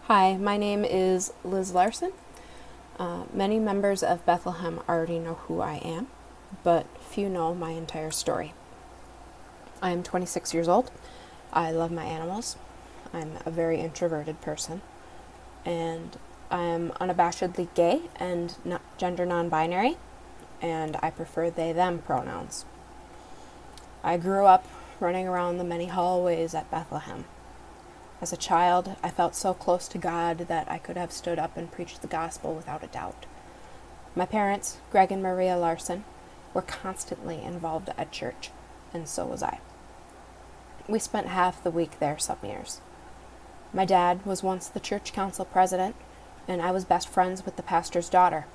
Hi, my name is Liz Larson. Many members of Bethlehem already know who I am, but few know my entire story. I am 26 years old. I love my animals. I'm a very introverted person, and I'm unabashedly gay and gender non-binary, and I prefer they/them pronouns. I grew up running around the many hallways at Bethlehem. As a child, I felt so close to God that I could have stood up and preached the gospel without a doubt. My parents, Greg and Maria Larson, were constantly involved at church, and so was I. We spent half the week there some years. My dad was once the church council president, and I was best friends with the pastor's daughter.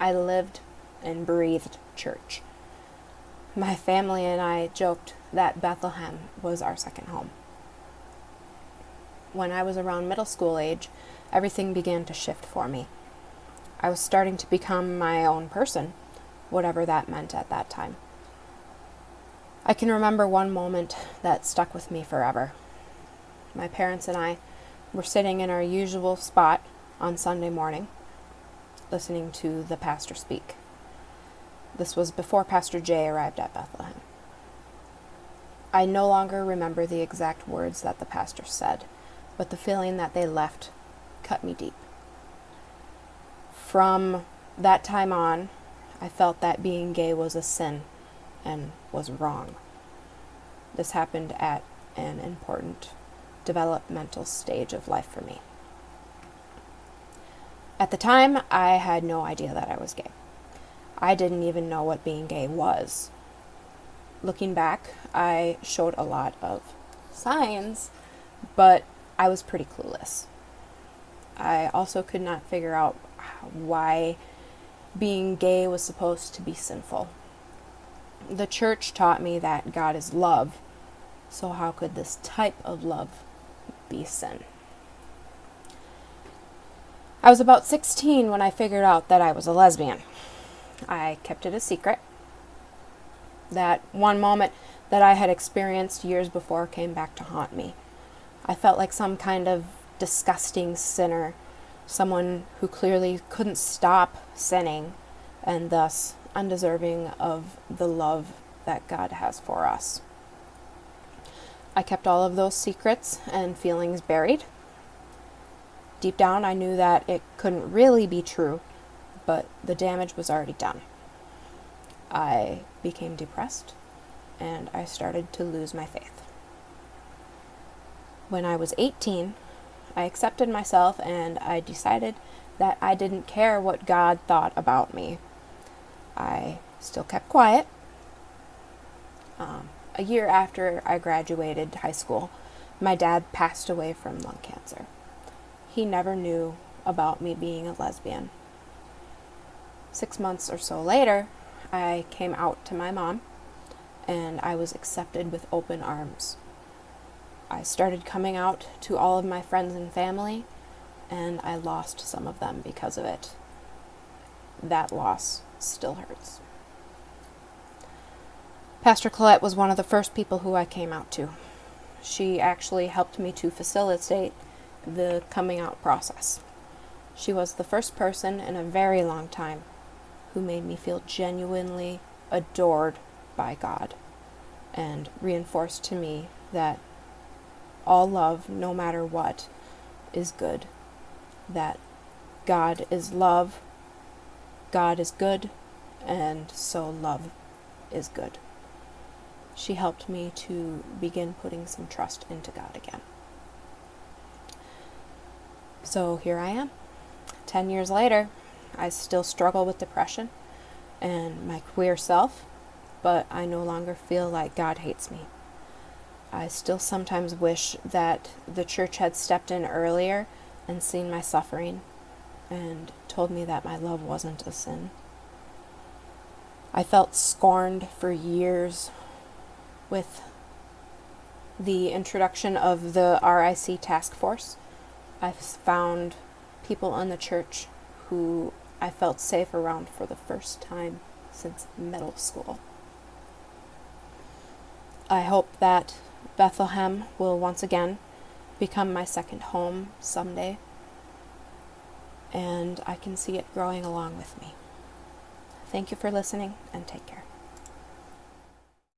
I lived and breathed church. My family and I joked that Bethlehem was our second home. When I was around middle school age, everything began to shift for me. I was starting to become my own person, whatever that meant at that time. I can remember one moment that stuck with me forever. My parents and I were sitting in our usual spot on Sunday morning, listening to the pastor speak. This was before Pastor Jay arrived at Bethlehem. I no longer remember the exact words that the pastor said, but the feeling that they left cut me deep. From that time on, I felt that being gay was a sin and was wrong. This happened at an important developmental stage of life for me. At the time, I had no idea that I was gay. I didn't even know what being gay was. Looking back, I showed a lot of signs, but I was pretty clueless. I also could not figure out why being gay was supposed to be sinful. The church taught me that God is love, so how could this type of love be sin? I was about 16 when I figured out that I was a lesbian. I kept it a secret. That one moment that I had experienced years before came back to haunt me. I felt like some kind of disgusting sinner, someone who clearly couldn't stop sinning, and thus undeserving of the love that God has for us. I kept all of those secrets and feelings buried. Deep down, I knew that it couldn't really be true, but the damage was already done. I became depressed, and I started to lose my faith. When I was 18, I accepted myself and I decided that I didn't care what God thought about me. I still kept quiet. A year after I graduated high school, my dad passed away from lung cancer. He never knew about me being a lesbian. 6 months or so later, I came out to my mom, and I was accepted with open arms. I started coming out to all of my friends and family, and I lost some of them because of it. That loss still hurts. Pastor Colette was one of the first people who I came out to. She actually helped me to facilitate the coming out process. She was the first person in a very long time who made me feel genuinely adored by God and reinforced to me that all love, no matter what, is good. That God is love, God is good, and so love is good. She helped me to begin putting some trust into God again. So here I am. 10 years later, I still struggle with depression and my queer self, but I no longer feel like God hates me. I still sometimes wish that the church had stepped in earlier and seen my suffering and told me that my love wasn't a sin. I felt scorned for years. With the introduction of the RIC Task Force, I found people in the church who I felt safe around for the first time since middle school. I hope that Bethlehem will once again become my second home someday, and I can see it growing along with me. Thank you for listening, and take care.